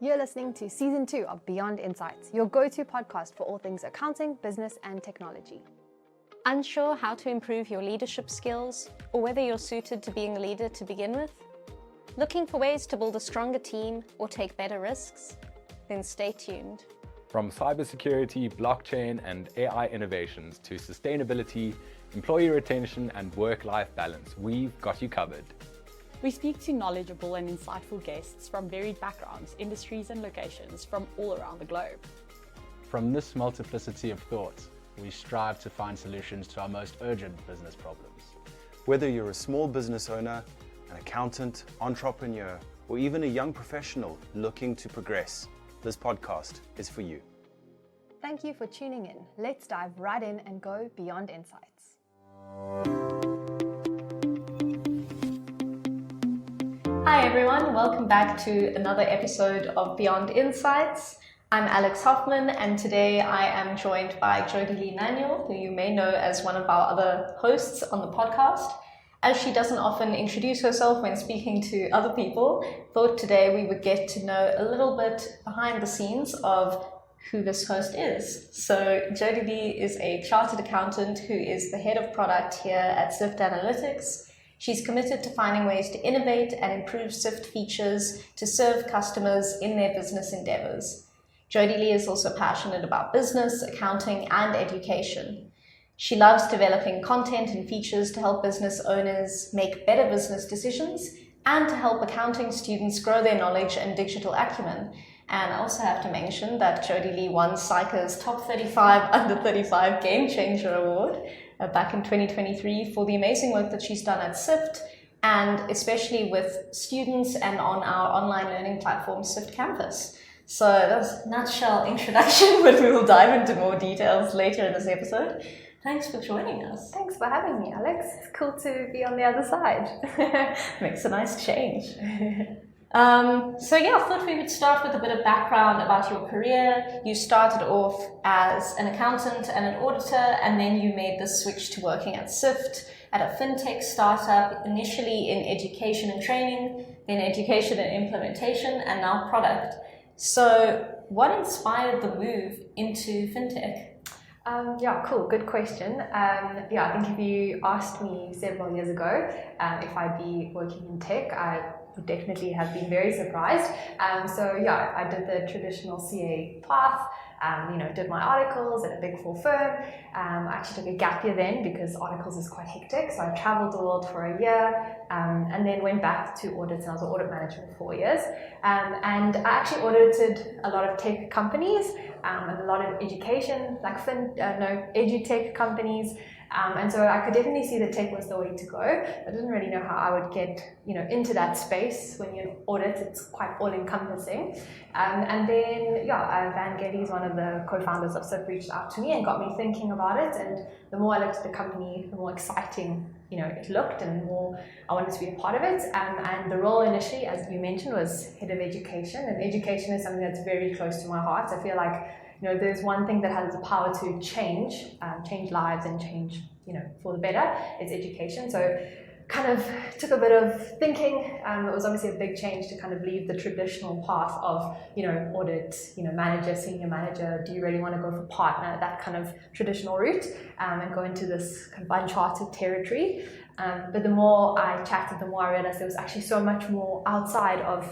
You're listening to Season 2 of Beyond Insights, your go-to podcast for all things accounting, business, and technology. Unsure how to improve your leadership skills, or whether you're suited to being a leader to begin with? Looking for ways to build a stronger team or take better risks? Then stay tuned. From cybersecurity, blockchain, and AI innovations to sustainability, employee retention, and work-life balance, we've got you covered. We speak to knowledgeable and insightful guests from varied backgrounds, industries, and locations from all around the globe. From this multiplicity of thought, we strive to find solutions to our most urgent business problems. Whether you're a small business owner, an accountant, entrepreneur, or even a young professional looking to progress, this podcast is for you. Thank you for tuning in. Let's dive right in and go beyond insights. Hi everyone, welcome back to another episode of Beyond Insights. I'm Alex Hoffman, and today I am joined by Jodilee Manuel, who you may know as one of our other hosts on the podcast. As she doesn't often introduce herself when speaking to other people, thought today we would get to know a little bit behind the scenes of who this host is. So Jodilee is a chartered accountant who is the head of product here at Syft Analytics. She's committed to finding ways to innovate and improve Syft features to serve customers in their business endeavors. Jodilee is also passionate about business, accounting, and education. She loves developing content and features to help business owners make better business decisions and to help accounting students grow their knowledge and digital acumen. And I also have to mention that Jodilee won SAICA's Top 35 Under 35 Game Changer Award back in 2023 for the amazing work that she's done at Syft, and especially with students and on our online learning platform, Syft Campus. So that's a nutshell introduction, but we will dive into more details later in this episode. Thanks for joining us. Thanks for having me, Alex. It's cool to be on the other side. Makes a nice change. I thought we would start with a bit of background about your career. You started off as an accountant and an auditor, and then you made the switch to working at Syft, at a fintech startup, initially in education and training, then education and implementation, and now product. So what inspired the move into fintech? Cool. Good question. I think if you asked me several years ago if I'd be working in tech, I would definitely have been very surprised. I did the traditional CA path. Did my articles at a big four firm. I actually took a gap year then because articles is quite hectic. So I traveled the world for a year and then went back to audit, and I was an audit manager for 4 years. And I actually audited a lot of tech companies and a lot of education, like edutech companies. And so I could definitely see that tech was the way to go. I didn't really know how I would get, into that space. When you audit, it's quite all-encompassing. And then, Van Geddes, one of the co-founders of Syft, reached out to me and got me thinking about it. And the more I looked at the company, the more exciting, it looked, and the more I wanted to be a part of it. And the role initially, as you mentioned, was head of education. And education is something that's very close to my heart. I feel like there's one thing that has the power to change lives and change, for the better. It's education. So kind of took a bit of thinking. It was obviously a big change to kind of leave the traditional path of, audit, manager, senior manager. Do you really want to go for partner? That kind of traditional route, and go into this kind of uncharted territory. But the more I chatted, the more I realized there was actually so much more outside of,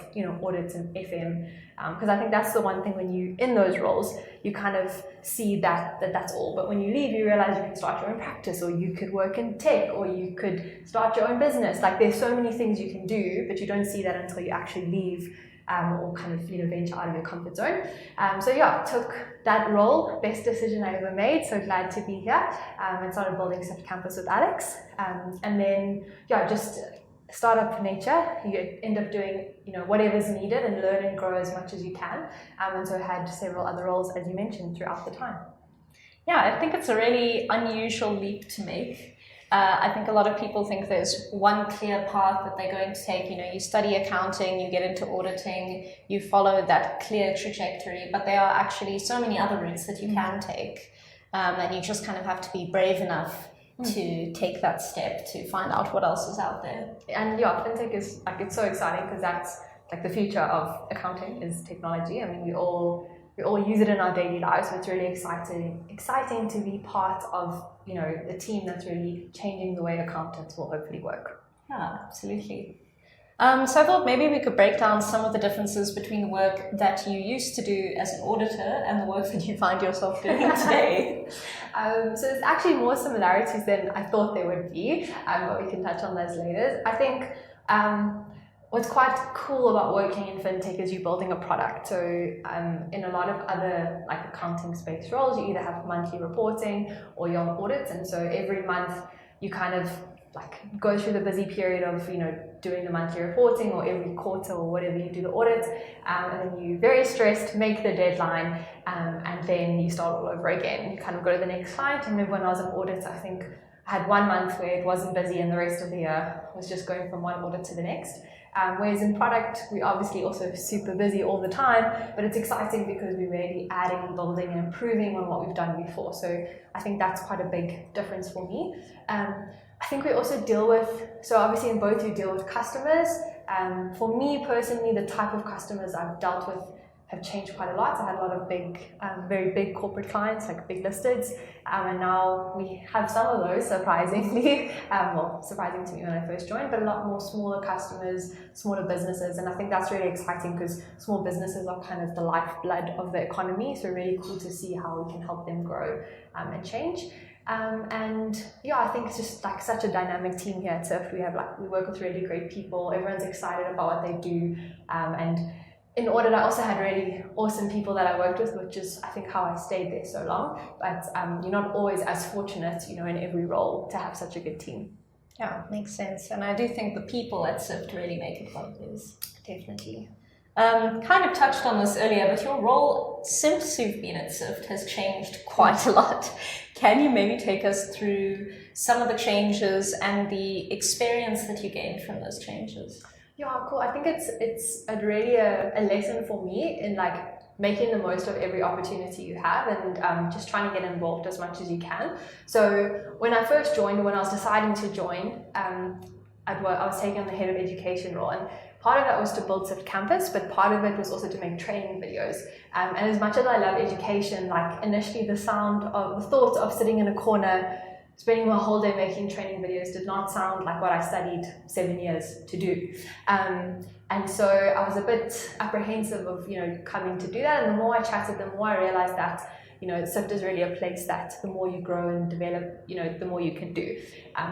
audits and FM. Because I think that's the one thing when you in those roles, you kind of see that's all. But when you leave, you realize you can start your own practice, or you could work in tech, or you could start your own business. Like there's so many things you can do, but you don't see that until you actually leave or kind of venture out of your comfort zone. Took that role, best decision I ever made. So glad to be here, and started building Syft Campus with Alex. And then just startup nature, you end up doing whatever's needed and learn and grow as much as you can. And so had several other roles, as you mentioned, throughout the time. Yeah, I think it's a really unusual leap to make. I think a lot of people think there's one clear path that they're going to take. You study accounting, you get into auditing, you follow that clear trajectory, but there are actually so many other routes that you can take, and you just kind of have to be brave enough to take that step to find out what else is out there. And fintech is it's so exciting because that's like the future of accounting is technology. I mean, we all use it in our daily lives, so it's really exciting to be part of, you know, the team that's really changing the way accountants will hopefully work. Yeah, absolutely. So I thought maybe we could break down some of the differences between the work that you used to do as an auditor and the work that you find yourself doing today. So there's actually more similarities than I thought there would be, but we can touch on those later. I think what's quite cool about working in fintech is you're building a product. So in a lot of other like accounting space roles, you either have monthly reporting or you're on audits, and so every month you kind of like go through the busy period of, you know, doing the monthly reporting, or every quarter or whatever you do the audit, and then you're very stressed, make the deadline, and then you start all over again. You kind of go to the next client. And remember when I was an audit, I think I had 1 month where it wasn't busy and the rest of the year was just going from one audit to the next. Whereas in product, we're obviously also super busy all the time, but it's exciting because we're really adding, building and improving on what we've done before. So I think that's quite a big difference for me. I think we also deal with, so obviously in both you deal with customers. For me personally, the type of customers I've dealt with have changed quite a lot. I had a lot of big, very big corporate clients, like big listeds, and now we have some of those, surprisingly. Well, surprising to me when I first joined, but a lot more smaller customers, smaller businesses, and I think that's really exciting because small businesses are kind of the lifeblood of the economy, so really cool to see how we can help them grow and change. And yeah, I think it's just like such a dynamic team here at Syft. We work with really great people. Everyone's excited about what they do, and in audit, I also had really awesome people that I worked with, which is, I think, how I stayed there so long. But you're not always as fortunate, you know, in every role to have such a good team. Yeah, makes sense. And I do think the people at Syft really make it what it is. Definitely. Kind of touched on this earlier, but your role since you've been at Syft has changed quite a lot. Can you maybe take us through some of the changes and the experience that you gained from those changes? Yeah, cool. I think it's really a lesson for me in like making the most of every opportunity you have, and just trying to get involved as much as you can. So when I first joined, when I was deciding to join, I was taking on the head of education role, and part of that was to build Syft Campus, but part of it was also to make training videos. And as much as I love education, like initially the thought of sitting in a corner spending my whole day making training videos did not sound like what I studied 7 years to do. And so I was a bit apprehensive of, you know, coming to do that. And the more I chatted, the more I realized that, you know, Syft is really a place that the more you grow and develop, you know, the more you can do.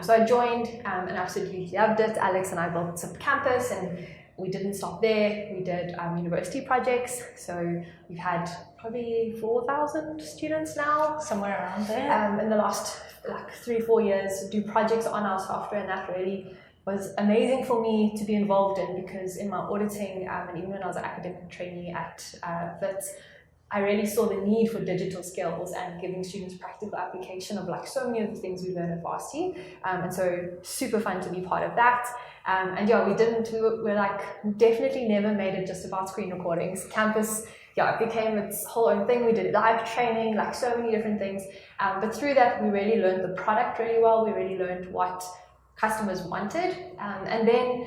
So I joined and absolutely loved it. Alex and I built Syft Campus, and we didn't stop there. We did university projects. So we've had probably 4,000 students now, somewhere around there. In the last like 3-4 years, do projects on our software, and that really was amazing for me to be involved in, because in my auditing and even when I was an academic trainee at Wits, I really saw the need for digital skills and giving students practical application of like so many of the things we learn at varsity, and so super fun to be part of that. And yeah, we definitely never made it just about screen recordings. Campus, yeah, it became its whole own thing. We did live training, like so many different things, but through that we really learned the product really well. We really learned what customers wanted, and then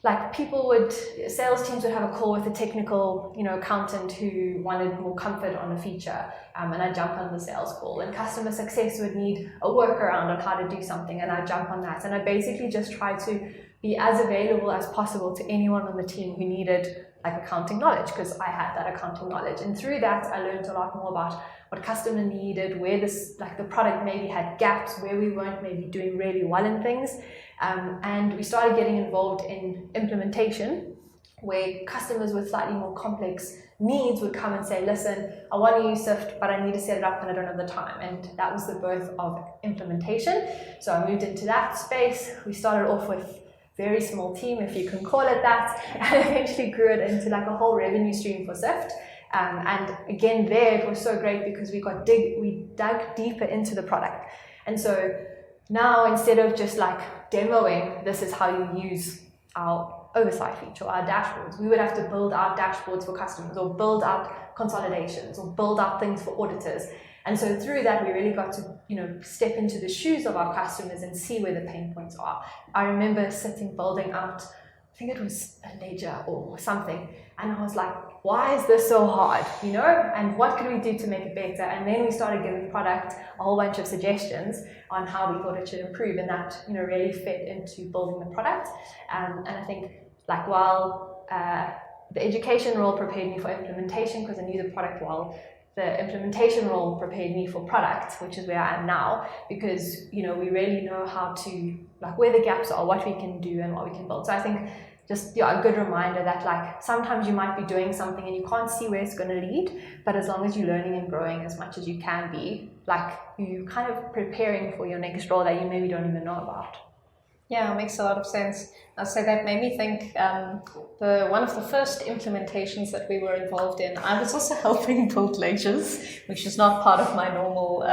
like sales teams would have a call with a technical, you know, accountant who wanted more comfort on a feature, and I'd jump on the sales call, and customer success would need a workaround on how to do something, and I'd jump on that, and I basically just try to be as available as possible to anyone on the team who needed like accounting knowledge, because I had that accounting knowledge, and through that I learned a lot more about what customer needed, where the product maybe had gaps, where we weren't maybe doing really well in things. And we started getting involved in implementation, where customers with slightly more complex needs would come and say, listen, I want to use Syft, but I need to set it up and I don't have the time. And that was the birth of implementation. So I moved into that space. We started off with a very small team, if you can call it that, and eventually grew it into like a whole revenue stream for Syft. And again, there it was so great because we dug deeper into the product. And so now, instead of just like demoing, this is how you use our oversight feature, our dashboards, we would have to build out dashboards for customers, or build out consolidations, or build out things for auditors. And so through that, we really got to, you know, step into the shoes of our customers and see where the pain points are. I remember building out I think it was a ledger or something. And I was like, why is this so hard, you know? And what can we do to make it better? And then we started giving product a whole bunch of suggestions on how we thought it should improve, and that, you know, really fed into building the product. And I think, like, while the education role prepared me for implementation because I knew the product well, the implementation role prepared me for product, which is where I am now, because, you know, we really know how to, like, where the gaps are, what we can do and what we can build. So I think just, yeah, a good reminder that, like, sometimes you might be doing something and you can't see where it's going to lead, but as long as you're learning and growing as much as you can be, like, you kind of preparing for your next role that you maybe don't even know about. Yeah, it makes a lot of sense. I'll say that made me think, one of the first implementations that we were involved in, I was also helping build ledgers, which is not part of my normal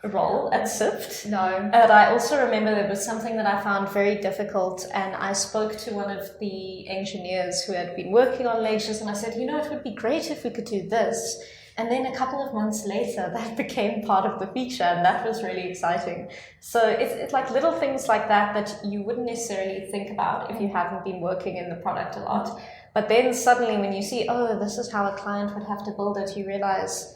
role at Syft. No. But I also remember there was something that I found very difficult, and I spoke to one of the engineers who had been working on ledgers, and I said, you know, it would be great if we could do this. And then a couple of months later, that became part of the feature, and that was really exciting. So it's like little things like that you wouldn't necessarily think about if you haven't been working in the product a lot. But then suddenly when you see, oh, this is how a client would have to build it, you realize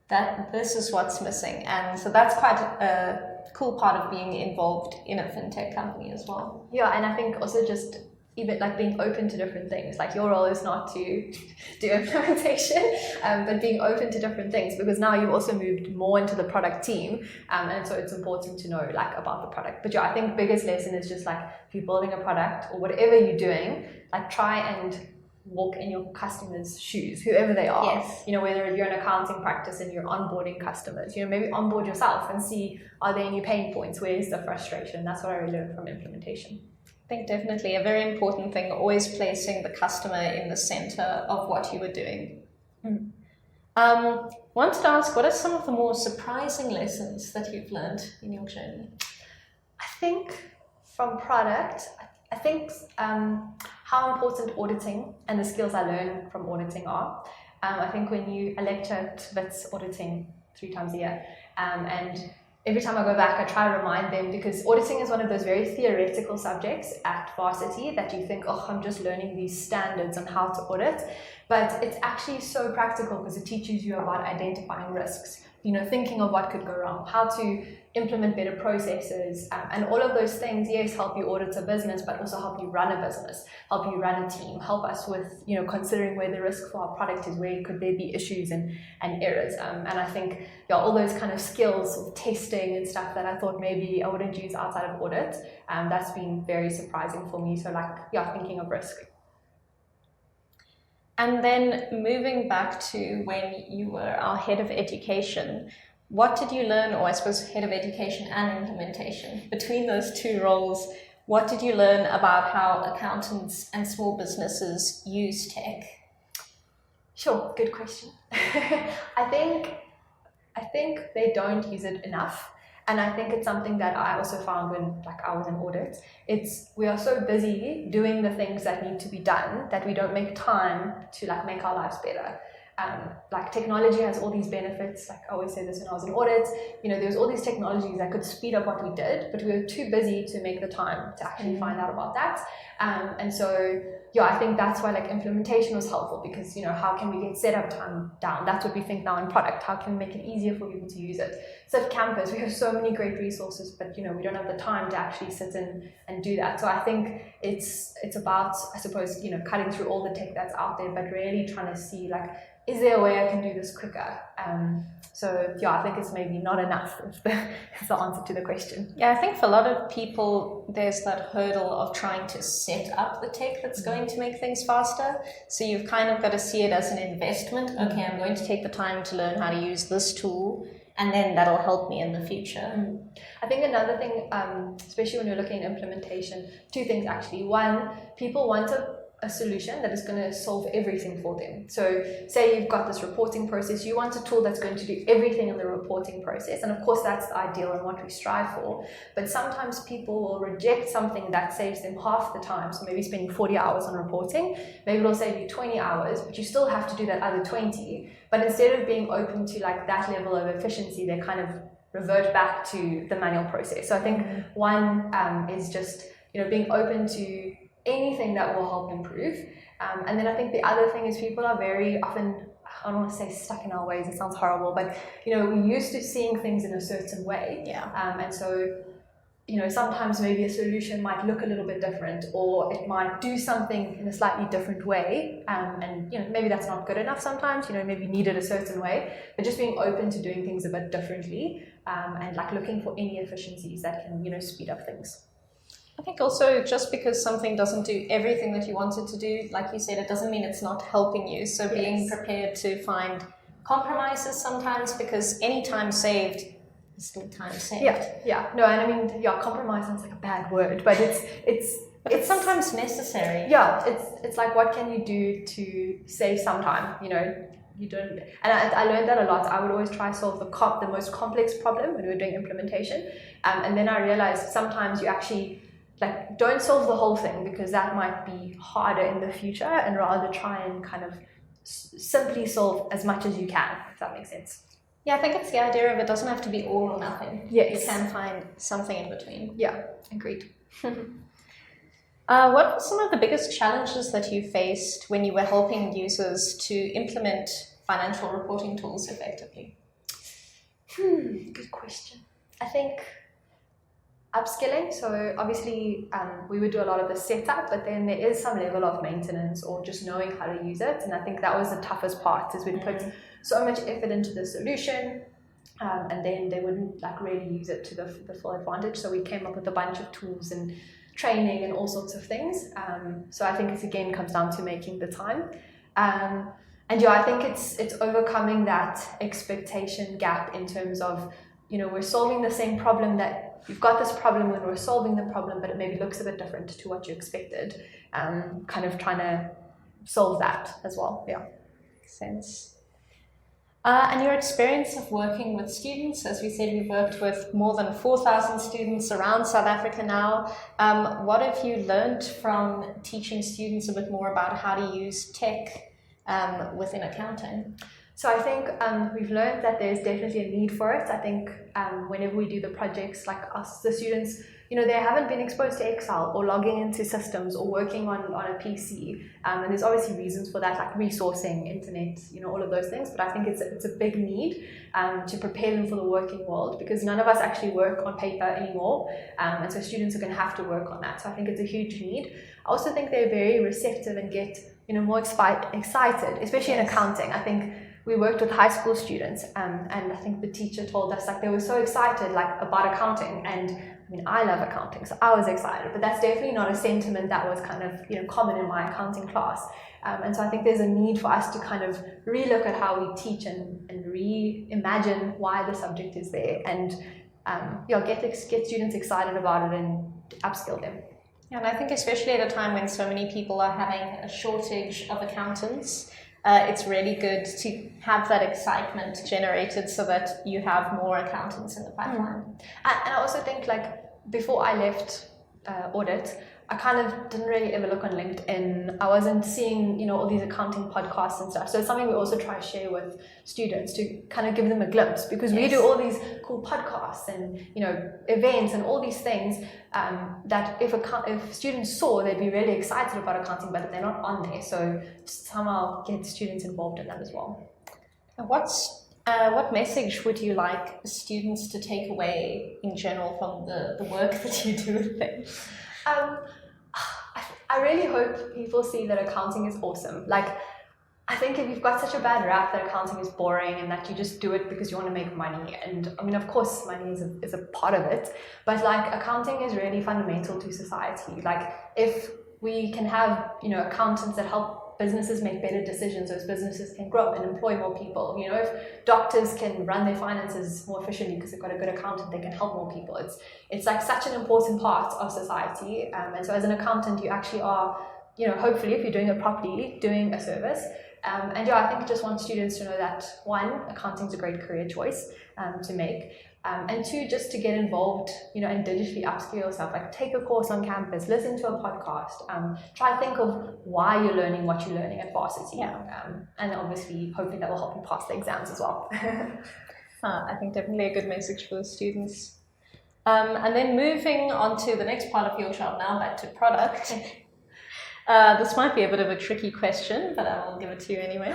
that this is what's missing. And so that's quite a cool part of being involved in a fintech company as well. Yeah, and I think also just even like being open to different things. Like, your role is not to do implementation, but being open to different things, because now you've also moved more into the product team, and so it's important to know, like, about the product. But yeah, I think biggest lesson is just, like, if you're building a product or whatever you're doing, like, try and walk in your customers' shoes, whoever they are. Yes. You know, whether you're an accounting practice and you're onboarding customers, you know, maybe onboard yourself and see, are there any pain points? Where's the frustration? That's what I really learned from implementation. I think definitely a very important thing, always placing the customer in the center of what you were doing. Wanted to ask, what are some of the more surprising lessons that you've learned in your journey? I think from product, I think how important auditing and the skills I learned from auditing are. I think when I lecture at Wits auditing 3 times a year, and every time I go back, I try to remind them, because auditing is one of those very theoretical subjects at varsity that you think, oh, I'm just learning these standards on how to audit. But it's actually so practical, because it teaches you about identifying risks, you know, thinking of what could go wrong, how to implement better processes, and all of those things, yes, help you audit a business, but also help you run a business, help you run a team, help us with, you know, considering where the risk for our product is, where could there be issues and errors. And I think, yeah, all those kind of skills of testing and stuff that I thought maybe I wouldn't use outside of audit, that's been very surprising for me. So, like, yeah, thinking of risk. And then moving back to when you were our head of education, what did you learn, or I suppose head of education and implementation, between those 2 roles, what did you learn about how accountants and small businesses use tech? Sure, good question. I think they don't use it enough. And I think it's something that I also found when, like, I was in audit. We are so busy doing the things that need to be done that we don't make time to, like, make our lives better. Like, technology has all these benefits. Like, I always say this when I was in audit, you know, there's all these technologies that could speed up what we did, but we were too busy to make the time to actually find out about that. And so, yeah, I think that's why, like, implementation was helpful, because, you know, how can we get setup time down? That's what we think now in product. How can we make it easier for people to use it? Syft Campus, we have so many great resources, but, you know, we don't have the time to actually sit in and do that. So I think it's about, I suppose, you know, cutting through all the tech that's out there, but really trying to see, like, is there a way I can do this quicker? So yeah, I think it's maybe not enough is the answer to the question. Yeah, I think for a lot of people, there's that hurdle of trying to set up the tech that's going to make things faster. So you've kind of got to see it as an investment. Okay, I'm going to take the time to learn how to use this tool, and then that'll help me in the future. I think another thing, especially when you're looking at implementation, 2 things actually. One, people want a solution that is going to solve everything for them. So say you've got this reporting process, you want a tool that's going to do everything in the reporting process. And of course, that's the ideal and what we strive for. But sometimes people will reject something that saves them half the time. So maybe spending 40 hours on reporting, maybe it'll save you 20 hours, but you still have to do that other 20. But instead of being open to, like, that level of efficiency, they kind of revert back to the manual process. So I think one is just, you know, being open to anything that will help improve. And then I think the other thing is people are very often, I don't want to say stuck in our ways, it sounds horrible, but we're used to seeing things in a certain way. And so sometimes maybe a solution might look a little bit different, or it might do something in a slightly different way. And maybe that's not good enough sometimes, maybe need it a certain way, but just being open to doing things a bit differently, and like looking for any efficiencies that can, speed up things. I think also just because something doesn't do everything that you want it to do, like you said, it doesn't mean it's not helping you. So being prepared to find compromises sometimes, because any time saved is still time saved. No, and I mean, compromise sounds like a bad word, but it's sometimes necessary. It's like, what can you do to save some time? You don't, and I learned that a lot. I would always try to solve the most complex problem when we were doing implementation, and then I realized sometimes you actually don't solve the whole thing, because that might be harder in the future, and rather try and kind of simply solve as much as you can, if that makes sense. Yeah, I think it's the idea of it doesn't have to be all or nothing. Yes. You can find something in between. Yeah, agreed. What were some of the biggest challenges that you faced when you were helping users to implement financial reporting tools effectively? Good question. I think upskilling. So obviously we would do a lot of the setup, but then there is some level of maintenance or just knowing how to use it. And I think that was the toughest part, is we'd put so much effort into the solution, and then they wouldn't really use it to the full advantage. So we came up with a bunch of tools and training and all sorts of things. So I think it again comes down to making the time. And I think it's overcoming that expectation gap in terms of, we're solving the same problem, that you've got this problem when we're solving the problem, but it maybe looks a bit different to what you expected. Kind of trying to solve that as well. Yeah. Makes sense. And your experience of working with students, as we said, we've worked with more than 4,000 students around South Africa now. What have you learned from teaching students a bit more about how to use tech within accounting? So I think we've learned that there's definitely a need for it. I think whenever we do the projects, like us, the students, they haven't been exposed to Excel or logging into systems or working on a PC. And there's obviously reasons for that, like resourcing, internet, all of those things. But I think it's a big need to prepare them for the working world, because none of us actually work on paper anymore. And so students are going to have to work on that. So I think it's a huge need. I also think they're very receptive and get, more excited, especially in accounting. I think we worked with high school students, and I think the teacher told us they were so excited about accounting, and I mean, I love accounting, so I was excited, but that's definitely not a sentiment that was kind of common in my accounting class. And so I think there's a need for us to kind of relook at how we teach and reimagine why the subject is there, and get students excited about it and upskill them. Yeah, and I think especially at a time when so many people are having a shortage of accountants, it's really good to have that excitement generated so that you have more accountants in the pipeline. And I also think before I left audit, I kind of didn't really ever look on LinkedIn. I wasn't seeing, all these accounting podcasts and stuff. So it's something we also try to share with students to kind of give them a glimpse, because we do all these cool podcasts and, events and all these things that if students saw, they'd be really excited about accounting, but they're not on there. So just somehow get students involved in that as well. And what message would you like students to take away in general from the work that you do with them? I really hope people see that accounting is awesome. I think if you've got such a bad rap that accounting is boring and that you just do it because you want to make money, and I mean, of course, money is a part of it, but accounting is really fundamental to society. If we can have, accountants that help businesses make better decisions, those businesses can grow and employ more people. If doctors can run their finances more efficiently because they've got a good accountant, they can help more people. It's such an important part of society. And so as an accountant, you actually are, hopefully, if you're doing it properly, doing a service. And I think I just want students to know that, one, accounting is a great career choice to make. And two, just to get involved, and digitally upskill yourself. Take a course on campus, listen to a podcast, try to think of why you're learning what you're learning at varsity. And obviously, hopefully that will help you pass the exams as well. I think definitely a good message for the students. And then moving on to the next part of your job now, back to product. This might be a bit of a tricky question, but I will give it to you anyway.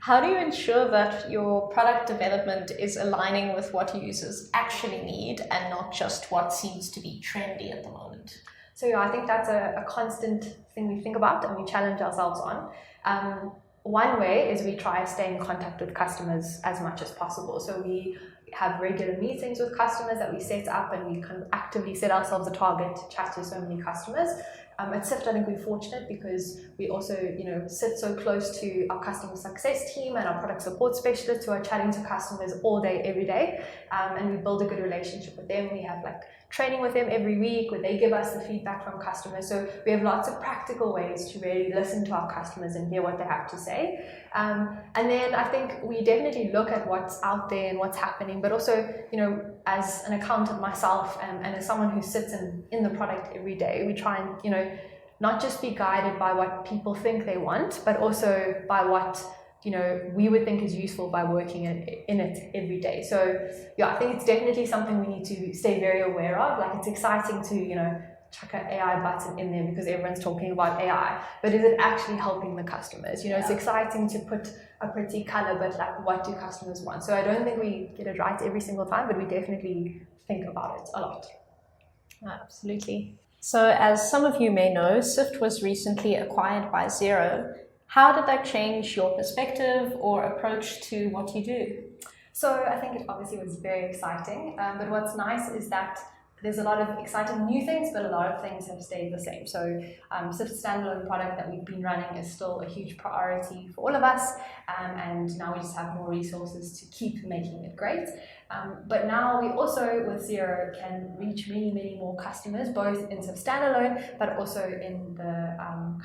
How do you ensure that your product development is aligning with what users actually need and not just what seems to be trendy at the moment? So yeah, I think that's a constant thing we think about and we challenge ourselves on. One way is we try to stay in contact with customers as much as possible. So we have regular meetings with customers that we set up, and we kind of actively set ourselves a target to chat to so many customers. At Syft, I think we're fortunate because we also, sit so close to our customer success team and our product support specialists who are chatting to customers all day, every day, and we build a good relationship with them. We have training with them every week where they give us the feedback from customers. So we have lots of practical ways to really listen to our customers and hear what they have to say. And then I think we definitely look at what's out there and what's happening, but also, as an accountant myself and as someone who sits in the product every day, we try and, not just be guided by what people think they want, but also by what we would think is useful by working in it every day. So yeah, I think it's definitely something we need to stay very aware of. It's exciting to, chuck an AI button in there because everyone's talking about AI, but is it actually helping the customers? It's exciting to put a pretty color, but what do customers want? So I don't think we get it right every single time, but we definitely think about it a lot. Absolutely. So as some of you may know, Syft was recently acquired by Xero. How did that change your perspective or approach to what you do? So I think it obviously was very exciting, but what's nice is that there's a lot of exciting new things, but a lot of things have stayed the same. So Syft's standalone product that we've been running is still a huge priority for all of us, and now we just have more resources to keep making it great. But now we also, with Xero, can reach many, many more customers, both in Syft standalone, but also in the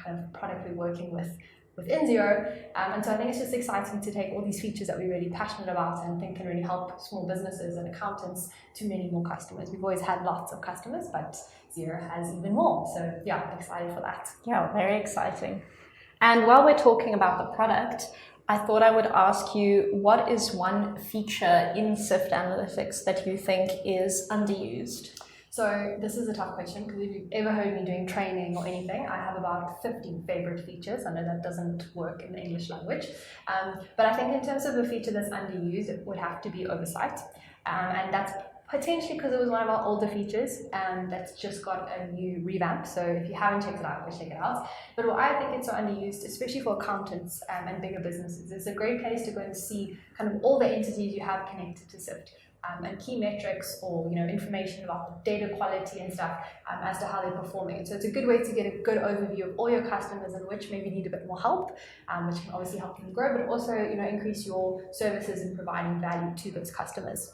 kind of product we're working with within Xero. And so I think it's just exciting to take all these features that we're really passionate about and think can really help small businesses and accountants to many more customers. We've always had lots of customers, but Xero has even more. So yeah, I'm excited for that. Yeah, very exciting. And while we're talking about the product, I thought I would ask you, what is one feature in Syft Analytics that you think is underused? So this is a tough question because if you've ever heard me doing training or anything, I have about 50 favorite features. I know that doesn't work in the English language, but I think in terms of a feature that's underused, it would have to be oversight, and that's potentially because it was one of our older features that's just got a new revamp. So if you haven't checked it out, go check it out. But what I think it's so underused, especially for accountants and bigger businesses, it's a great place to go and see kind of all the entities you have connected to Syft. And key metrics or information about the data quality and stuff as to how they're performing. So it's a good way to get a good overview of all your customers and which maybe need a bit more help, which can obviously help them grow, but also increase your services in providing value to those customers.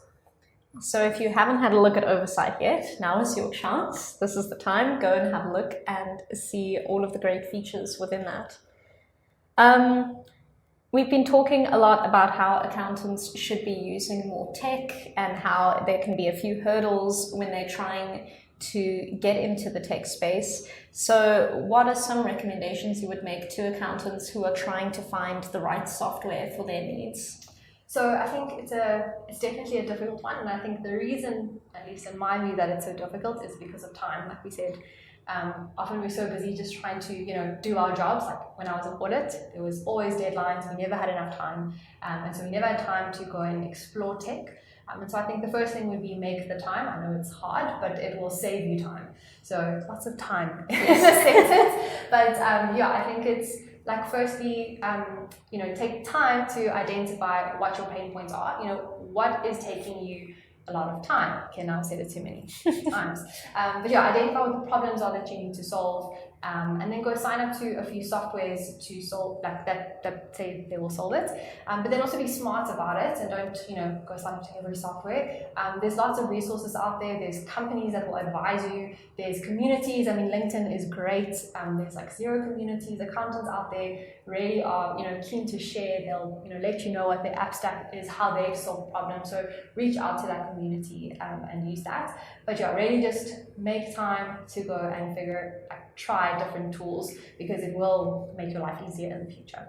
So if you haven't had a look at Oversight yet, now is your chance. This is the time. Go and have a look and see all of the great features within that. We've been talking a lot about how accountants should be using more tech and how there can be a few hurdles when they're trying to get into the tech space. So what are some recommendations you would make to accountants who are trying to find the right software for their needs? So I think it's definitely a difficult one, and I think the reason, at least in my view, that it's so difficult is because of time. Like we said, often we're so busy just trying to do our jobs. Like when I was in audit, there was always deadlines. We never had enough time, and so we never had time to go and explore tech. And so I think the first thing would be make the time. I know it's hard, but it will save you time. So lots of time in a sentence. But I think it's like firstly, take time to identify what your pain points are. What is taking you a lot of time. Okay, now I've said it too many times. But identify what the problems are that you need to solve, and then go sign up to a few softwares to solve that say they will solve it. But then also be smart about it and don't go sign up to every software. There's lots of resources out there. There's companies that will advise you. There's communities. I mean, LinkedIn is great. There's like Xero communities. Accountants out there really are keen to share. They'll let you know what their app stack is, how they've solved problems. So reach out to that community and use that. But really just make time to go and try different tools, because it will make your life easier in the future.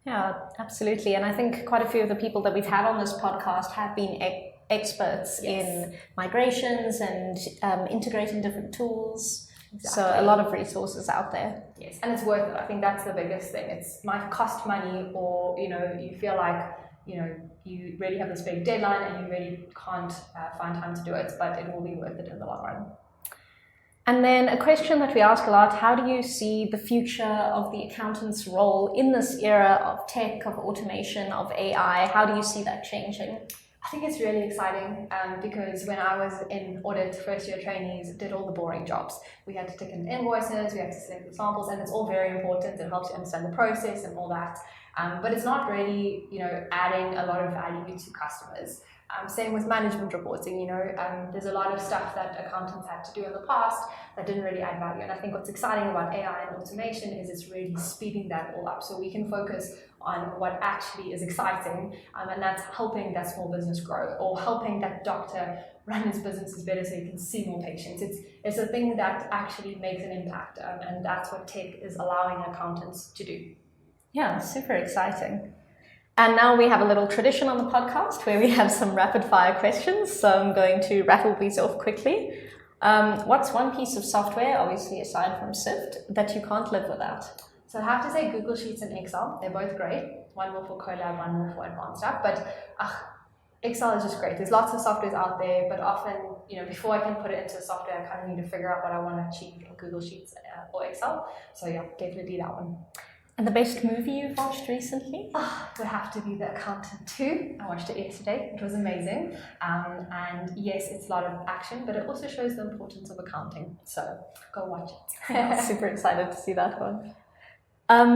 Yeah, absolutely. And I think quite a few of the people that we've had on this podcast have been experts in migrations and integrating different tools. So a lot of resources out there. Yes, and it's worth it. I think that's the biggest thing. It might cost money, or you feel like you really have this big deadline and you really can't find time to do it, but it will be worth it in the long run. And then a question that we ask a lot: how do you see the future of the accountant's role in this era of tech, of automation, of AI? How do you see that changing? I think it's really exciting because when I was in audit, first-year trainees did all the boring jobs. We had to tick in invoices, we had to select the samples, and it's all very important. It helps you understand the process and all that. But it's not really, adding a lot of value to customers. Same with management reporting, there's a lot of stuff that accountants had to do in the past that didn't really add value. And I think what's exciting about AI and automation is it's really speeding that all up so we can focus on what actually is exciting, and that's helping that small business grow, or helping that doctor run his businesses better so he can see more patients. It's a thing that actually makes an impact, and that's what tech is allowing accountants to do. Yeah, super exciting. And now we have a little tradition on the podcast where we have some rapid fire questions. So I'm going to rattle these off quickly. What's one piece of software, obviously aside from Syft, that you can't live without? So I have to say Google Sheets and Excel. They're both great. One more for Colab, one more for advanced stuff. But Excel is just great. There's lots of softwares out there, but often, before I can put it into software, I kind of need to figure out what I want to achieve in Google Sheets or Excel. So yeah, definitely that one. And the best movie you've watched recently? Would have to be The Accountant 2. I watched it yesterday. It was amazing. And yes, it's a lot of action, but it also shows the importance of accounting. So go watch it. I'm super excited to see that one.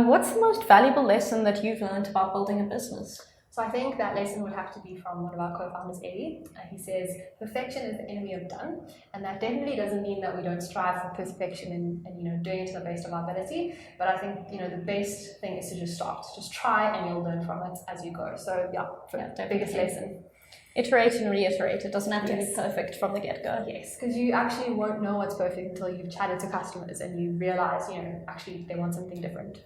What's the most valuable lesson that you've learned about building a business? So I think that lesson would have to be from one of our co-founders, Eddie. He says, perfection is the enemy of done. And that definitely doesn't mean that we don't strive for perfection and doing it to the best of our ability. But I think, the best thing is to just start. Just try and you'll learn from it as you go. So yeah, the biggest lesson. Iterate and reiterate. It doesn't have to be perfect from the get-go. Yes, because you actually won't know what's perfect until you've chatted to customers and you realize, actually they want something different.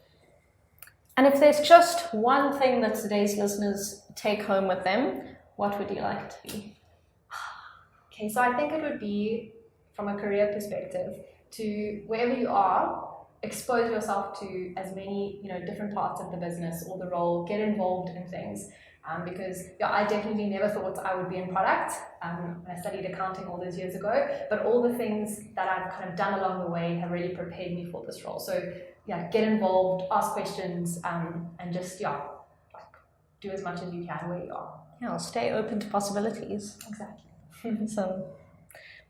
And if there's just one thing that today's listeners take home with them, what would you like it to be? Okay, so I think it would be, from a career perspective, to wherever you are, expose yourself to as many different parts of the business or the role, get involved in things. Because I definitely never thought I would be in product when I studied accounting all those years ago, but all the things that I've kind of done along the way have really prepared me for this role. So yeah, get involved, ask questions, and just do as much as you can where you are. Yeah, stay open to possibilities. Exactly. So,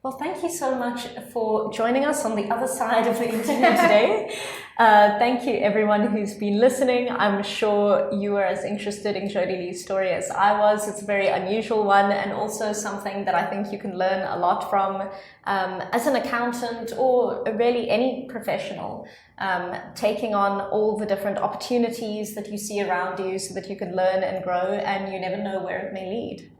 well, thank you so much for joining us on the other side of the interview today. Thank you everyone who's been listening. I'm sure you are as interested in Jodilee's story as I was. It's a very unusual one, and also something that I think you can learn a lot from as an accountant, or really any professional, taking on all the different opportunities that you see around you so that you can learn and grow, and you never know where it may lead.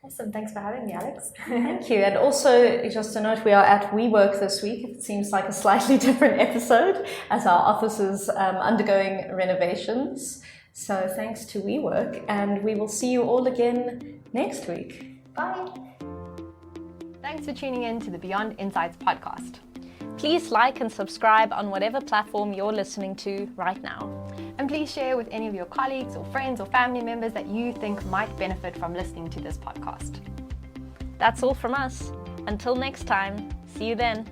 Awesome, thanks for having me, Alex. Thank you. And also, just a note, we are at WeWork this week. It seems like a slightly different episode as our office is undergoing renovations. So thanks to WeWork, and we will see you all again next week. Bye. Thanks for tuning in to the Beyond Insights podcast. Please like and subscribe on whatever platform you're listening to right now. And please share with any of your colleagues or friends or family members that you think might benefit from listening to this podcast. That's all from us. Until next time, see you then.